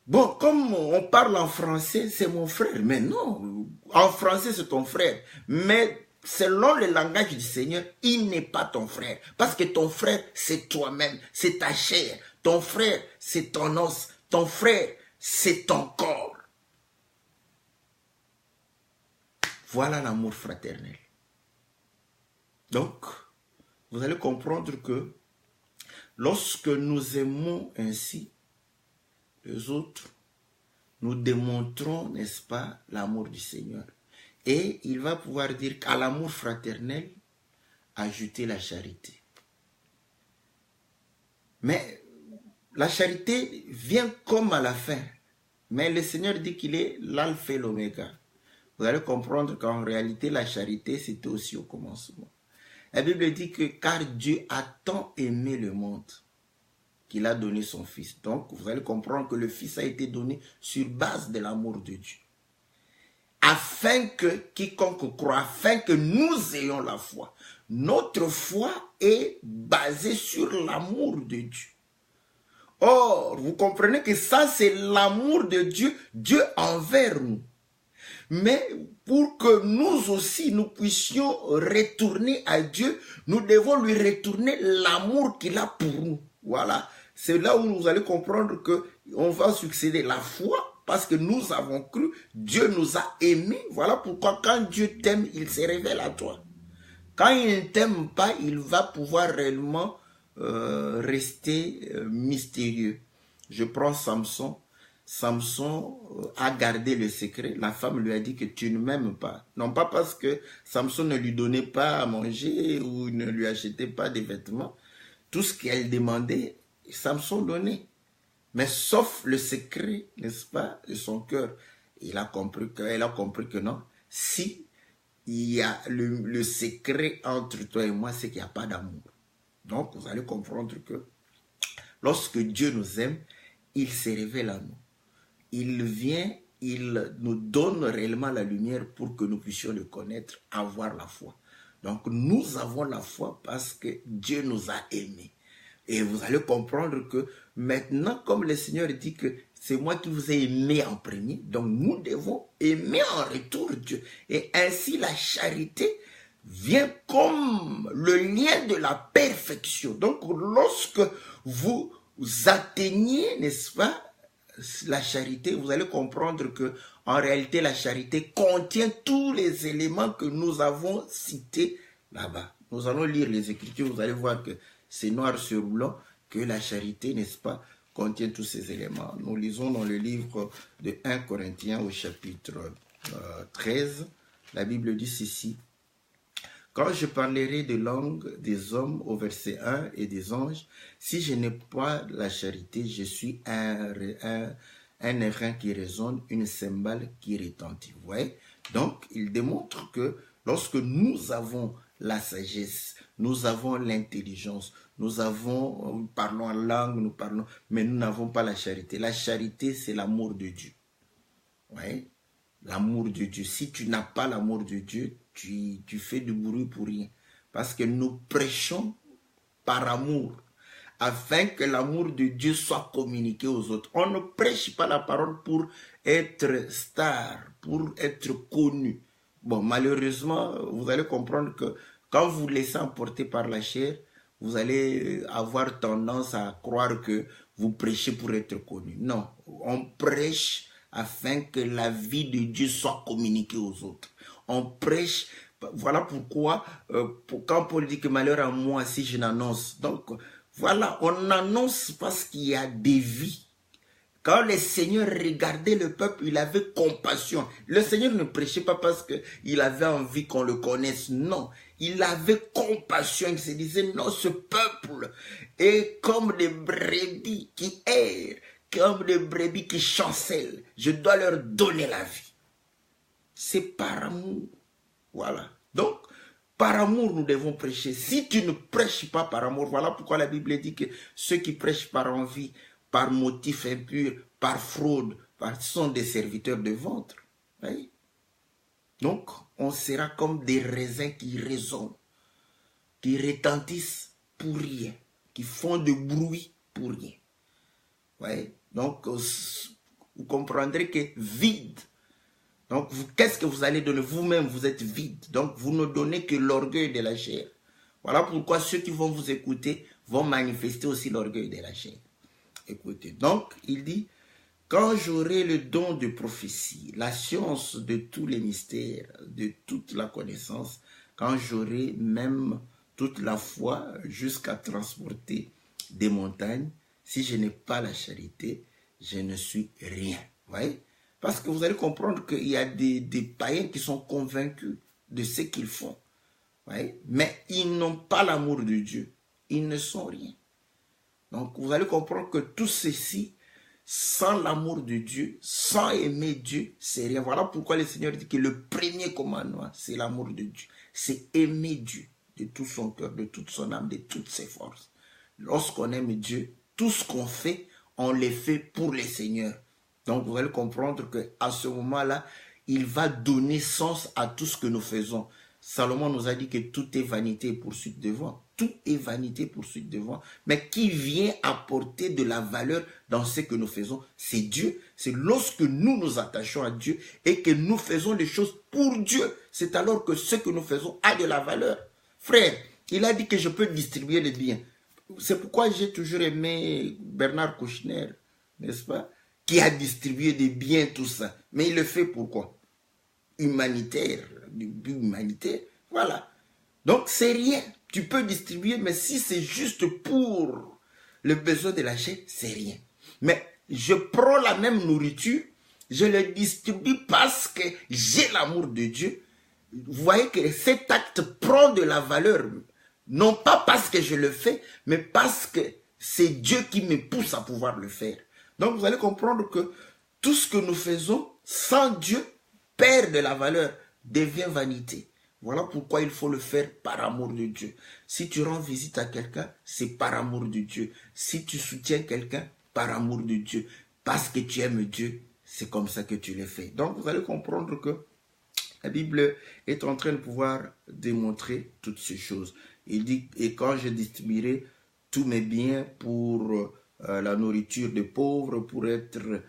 bon, comme on parle en français, c'est mon frère. Mais non, en français, c'est ton frère. Mais selon le langage du Seigneur, il n'est pas ton frère. Parce que ton frère, c'est toi-même, c'est ta chair. Ton frère, c'est ton os. Ton frère, c'est ton corps. Voilà l'amour fraternel. Donc, vous allez comprendre que lorsque nous aimons ainsi les autres, nous démontrons, n'est-ce pas, l'amour du Seigneur. Et il va pouvoir dire qu'à l'amour fraternel, ajouter la charité. Mais la charité vient comme à la fin. Mais le Seigneur dit qu'il est l'alpha et l'oméga. Vous allez comprendre qu'en réalité, la charité, c'était aussi au commencement. La Bible dit que car Dieu a tant aimé le monde qu'il a donné son Fils. Donc, vous allez comprendre que le Fils a été donné sur base de l'amour de Dieu. Afin que quiconque croit, afin que nous ayons la foi. Notre foi est basée sur l'amour de Dieu. Or, vous comprenez que ça, c'est l'amour de Dieu, Dieu envers nous. Mais pour que nous aussi, nous puissions retourner à Dieu, nous devons lui retourner l'amour qu'il a pour nous. Voilà. C'est là où vous allez comprendre qu'on va succéder la foi, parce que nous avons cru, Dieu nous a aimés. Voilà pourquoi quand Dieu t'aime, il se révèle à toi. Quand il ne t'aime pas, il va pouvoir réellement rester mystérieux. Je prends Samson. Samson a gardé le secret. La femme lui a dit que tu ne m'aimes pas. Non pas parce que Samson ne lui donnait pas à manger ou ne lui achetait pas des vêtements. Tout ce qu'elle demandait, Samson donnait. Mais sauf le secret, n'est-ce pas, de son cœur. Elle a compris que non. Si il y a le secret entre toi et moi, c'est qu'il n'y a pas d'amour. Donc, vous allez comprendre que lorsque Dieu nous aime, il se révèle à nous. Il vient, il nous donne réellement la lumière pour que nous puissions le connaître, avoir la foi. Donc, nous avons la foi parce que Dieu nous a aimés. Et vous allez comprendre que maintenant, comme le Seigneur dit que c'est moi qui vous ai aimé en premier, donc nous devons aimer en retour Dieu. Et ainsi, la charité vient comme le lien de la perfection. Donc, lorsque vous atteignez, n'est-ce pas, la charité, vous allez comprendre que en réalité, la charité contient tous les éléments que nous avons cités là-bas. Nous allons lire les Écritures, vous allez voir que c'est noir sur blanc, que la charité, n'est-ce pas, contient tous ces éléments. Nous lisons dans le livre de 1 Corinthiens au chapitre 13, la Bible dit ceci. Quand je parlerai de langue des hommes au verset 1 et des anges, si je n'ai pas la charité, je suis un airain qui résonne, une cymbale qui retentit. Vous voyez? Donc, il démontre que lorsque nous avons la sagesse, nous avons l'intelligence, nous parlons en langue, nous parlons, mais nous n'avons pas la charité. La charité, c'est l'amour de Dieu. Vous voyez? L'amour de Dieu. Si tu n'as pas l'amour de Dieu, tu fais du bruit pour rien. Parce que nous prêchons par amour, afin que l'amour de Dieu soit communiqué aux autres. On ne prêche pas la parole pour être star, pour être connu. Bon, malheureusement, vous allez comprendre que quand vous vous laissez emporter par la chair, vous allez avoir tendance à croire que vous prêchez pour être connu. Non, on prêche afin que la vie de Dieu soit communiquée aux autres. On prêche, voilà pourquoi, quand Paul dit que malheur à moi si je n'annonce. Donc, voilà, on annonce parce qu'il y a des vies. Quand le Seigneur regardait le peuple, il avait compassion. Le Seigneur ne prêchait pas parce qu'il avait envie qu'on le connaisse, non. Il avait compassion, il se disait, non, ce peuple est comme des brebis qui errent, comme des brebis qui chancellent. Je dois leur donner la vie. C'est par amour. Voilà. Donc, par amour, nous devons prêcher. Si tu ne prêches pas par amour, voilà pourquoi la Bible dit que ceux qui prêchent par envie, par motif impur, par fraude, sont des serviteurs de ventre. Oui. Donc, on sera comme des raisins qui résonnent, qui retentissent pour rien, qui font de bruit pour rien. Oui. Donc, vous comprendrez que vide. Donc, qu'est-ce que vous allez donner? Vous-même, vous êtes vide. Donc, vous ne donnez que l'orgueil de la chair. Voilà pourquoi ceux qui vont vous écouter vont manifester aussi l'orgueil de la chair. Écoutez, donc, il dit, quand j'aurai le don de prophétie, la science de tous les mystères, de toute la connaissance, quand j'aurai même toute la foi jusqu'à transporter des montagnes, si je n'ai pas la charité, je ne suis rien. Vous voyez? Parce que vous allez comprendre qu'il y a des païens qui sont convaincus de ce qu'ils font. Vous voyez? Mais ils n'ont pas l'amour de Dieu. Ils ne sont rien. Donc vous allez comprendre que tout ceci, sans l'amour de Dieu, sans aimer Dieu, c'est rien. Voilà pourquoi le Seigneur dit que le premier commandement, c'est l'amour de Dieu. C'est aimer Dieu de tout son cœur, de toute son âme, de toutes ses forces. Lorsqu'on aime Dieu, tout ce qu'on fait, on le fait pour le Seigneur. Donc vous allez comprendre qu'à ce moment-là, il va donner sens à tout ce que nous faisons. Salomon nous a dit que tout est vanité et poursuite de vent. Tout est vanité et poursuite de vent. Mais qui vient apporter de la valeur dans ce que nous faisons? C'est Dieu. C'est lorsque nous nous attachons à Dieu et que nous faisons les choses pour Dieu. C'est alors que ce que nous faisons a de la valeur. Frère, il a dit que je peux distribuer les biens. C'est pourquoi j'ai toujours aimé Bernard Kouchner, n'est-ce pas? Qui a distribué des biens, tout ça. Mais il le fait pourquoi? Humanitaire, du but humanitaire. Voilà. Donc c'est rien. Tu peux distribuer, mais si c'est juste pour le besoin de la chair, c'est rien. Mais je prends la même nourriture, je le distribue parce que j'ai l'amour de Dieu. Vous voyez que cet acte prend de la valeur. Non pas parce que je le fais, mais parce que c'est Dieu qui me pousse à pouvoir le faire. Donc vous allez comprendre que tout ce que nous faisons sans Dieu perd de la valeur, devient vanité. Voilà pourquoi il faut le faire par amour de Dieu. Si tu rends visite à quelqu'un, c'est par amour de Dieu. Si tu soutiens quelqu'un, par amour de Dieu. Parce que tu aimes Dieu, c'est comme ça que tu le fais. Donc vous allez comprendre que la Bible est en train de pouvoir démontrer toutes ces choses. Il dit, et quand je distribuerai tous mes biens pour la nourriture des pauvres, pour être,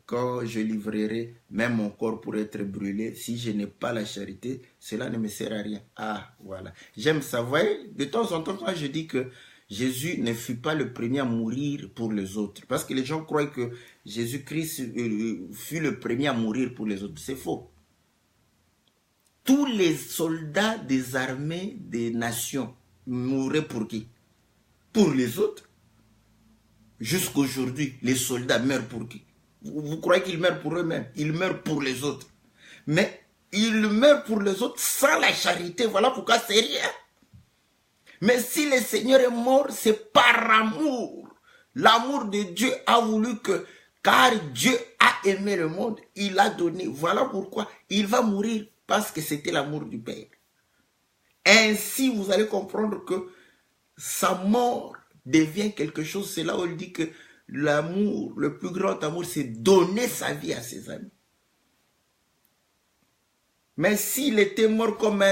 quand je livrerai même mon corps pour être brûlé, si je n'ai pas la charité, cela ne me sert à rien. Ah, voilà. J'aime ça. Vous voyez, de temps en temps, quand je dis que Jésus ne fut pas le premier à mourir pour les autres, parce que les gens croient que Jésus-Christ fut le premier à mourir pour les autres. C'est faux. Tous les soldats des armées des nations mouraient pour qui? Pour les autres. Jusqu'aujourd'hui, les soldats meurent pour qui? Vous croyez qu'ils meurent pour eux-mêmes? Ils meurent pour les autres. Mais ils meurent pour les autres sans la charité. Voilà pourquoi c'est rien. Mais si le Seigneur est mort, c'est par amour. L'amour de Dieu a voulu que, car Dieu a aimé le monde, il a donné. Voilà pourquoi il va mourir, parce que c'était l'amour du Père. Ainsi, vous allez comprendre que sa mort devient quelque chose. C'est là où il dit que l'amour, le plus grand amour, c'est donner sa vie à ses amis. Mais s'il était mort comme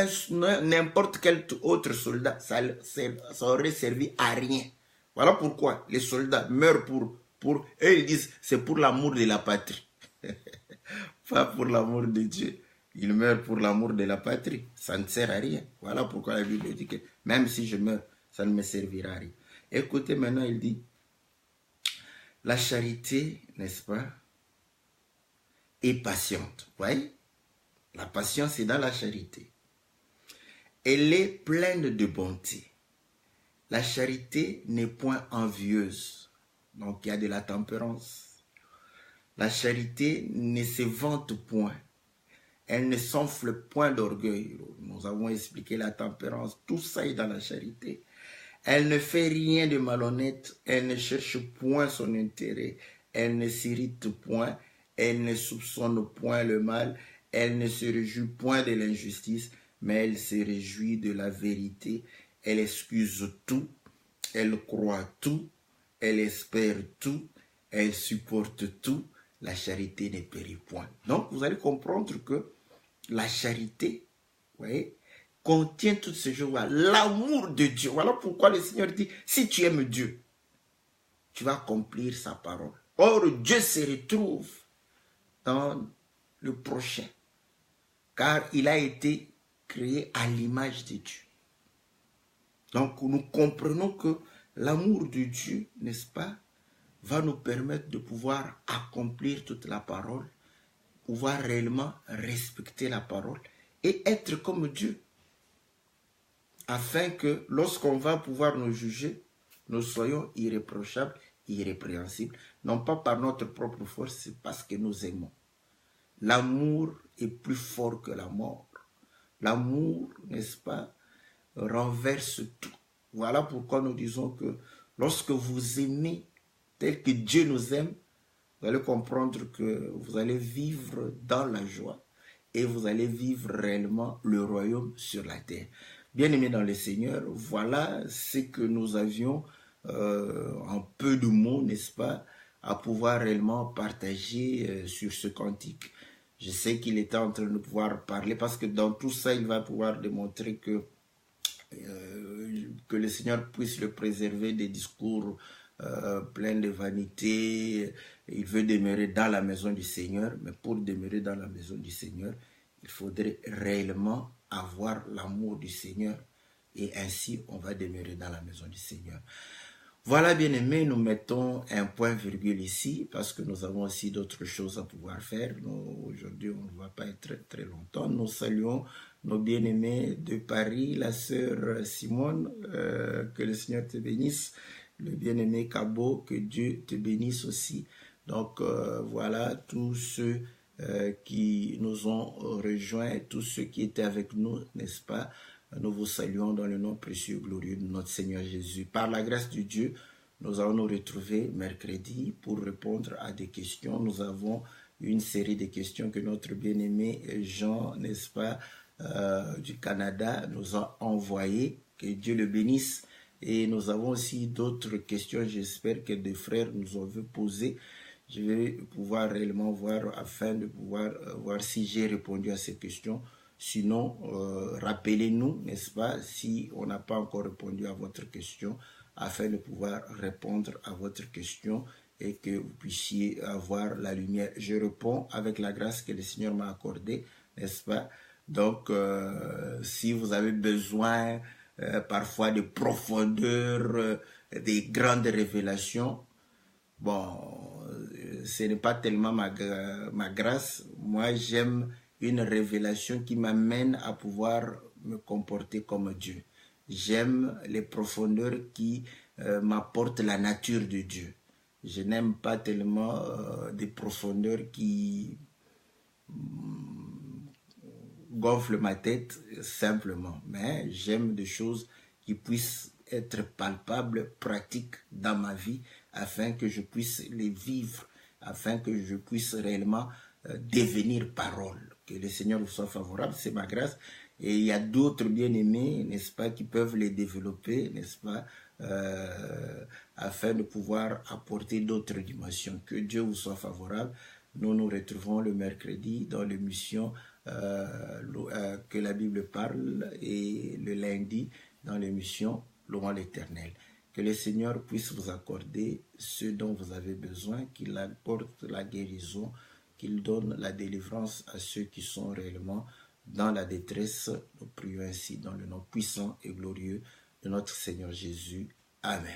n'importe quel autre soldat, ça aurait servi à rien. Voilà pourquoi les soldats meurent pour eux, ils disent c'est pour l'amour de la patrie. Pas pour l'amour de Dieu. Ils meurent pour l'amour de la patrie. Ça ne sert à rien. Voilà pourquoi la Bible dit que même si je meurs, ça ne me servira à rien. Écoutez, maintenant, il dit, la charité, n'est-ce pas, est patiente. Vous voyez? La patience est dans la charité. Elle est pleine de bonté. La charité n'est point envieuse. Donc, il y a de la tempérance. La charité ne se vante point. Elle ne s'enfle point d'orgueil. Nous avons expliqué la tempérance. Tout ça est dans la charité. Elle ne fait rien de malhonnête, elle ne cherche point son intérêt, elle ne s'irrite point, elle ne soupçonne point le mal, elle ne se réjouit point de l'injustice, mais elle se réjouit de la vérité, elle excuse tout, elle croit tout, elle espère tout, elle supporte tout, la charité ne périt point. Donc vous allez comprendre que la charité, vous voyez, contient toutes ces choses-là, l'amour de Dieu. Voilà pourquoi le Seigneur dit, si tu aimes Dieu, tu vas accomplir sa parole. Or, Dieu se retrouve dans le prochain, car il a été créé à l'image de Dieu. Donc, nous comprenons que l'amour de Dieu, n'est-ce pas, va nous permettre de pouvoir accomplir toute la parole, pouvoir réellement respecter la parole et être comme Dieu. Afin que lorsqu'on va pouvoir nous juger, nous soyons irréprochables, irrépréhensibles, non pas par notre propre force, c'est parce que nous aimons. L'amour est plus fort que la mort. L'amour, n'est-ce pas, renverse tout. Voilà pourquoi nous disons que lorsque vous aimez tel que Dieu nous aime, vous allez comprendre que vous allez vivre dans la joie et vous allez vivre réellement le royaume sur la terre. Bien-aimés dans le Seigneur, voilà ce que nous avions en peu de mots, n'est-ce pas, à pouvoir réellement partager sur ce cantique. Je sais qu'il était en train de pouvoir parler parce que dans tout ça, il va pouvoir démontrer que le Seigneur puisse le préserver des discours pleins de vanité. Il veut demeurer dans la maison du Seigneur, mais pour demeurer dans la maison du Seigneur, il faudrait réellement avoir l'amour du Seigneur et ainsi on va demeurer dans la maison du Seigneur. Voilà, bien aimés, nous mettons un point virgule ici parce que nous avons aussi d'autres choses à pouvoir faire. Aujourd'hui, on ne va pas être très longtemps. Nous saluons nos bien-aimés de Paris, la sœur Simone, que le Seigneur te bénisse, le bien-aimé Cabo, que Dieu te bénisse aussi. Donc voilà, tous ceux qui nous ont rejoints, tous ceux qui étaient avec nous, n'est-ce pas? Nous vous saluons dans le nom précieux et glorieux de notre Seigneur Jésus. Par la grâce de Dieu, nous allons nous retrouver mercredi pour répondre à des questions. Nous avons une série de questions que notre bien-aimé Jean, n'est-ce pas, du Canada nous a envoyées. Que Dieu le bénisse. Et nous avons aussi d'autres questions, j'espère que des frères nous ont posées. Je vais pouvoir réellement voir afin de pouvoir voir si j'ai répondu à ces questions. Sinon, rappelez-nous, n'est-ce pas, si on n'a pas encore répondu à votre question, afin de pouvoir répondre à votre question et que vous puissiez avoir la lumière. Je réponds avec la grâce que le Seigneur m'a accordée, n'est-ce pas? Donc, si vous avez besoin parfois de profondeur, des grandes révélations, bon, ce n'est pas tellement ma grâce. Moi, j'aime une révélation qui m'amène à pouvoir me comporter comme Dieu. J'aime les profondeurs qui m'apportent la nature de Dieu. Je n'aime pas tellement des profondeurs qui gonflent ma tête simplement, mais j'aime des choses qui puissent être palpables, pratiques dans ma vie, afin que je puisse les vivre, afin que je puisse réellement devenir parole. Que le Seigneur vous soit favorable, c'est ma grâce. Et il y a d'autres bien-aimés, n'est-ce pas, qui peuvent les développer, n'est-ce pas, afin de pouvoir apporter d'autres dimensions. Que Dieu vous soit favorable. Nous nous retrouvons le mercredi dans l'émission que la Bible parle et le lundi dans l'émission Louant l'Éternel. Que le Seigneur puisse vous accorder ce dont vous avez besoin, qu'il apporte la guérison, qu'il donne la délivrance à ceux qui sont réellement dans la détresse. Nous prions ainsi dans le nom puissant et glorieux de notre Seigneur Jésus. Amen.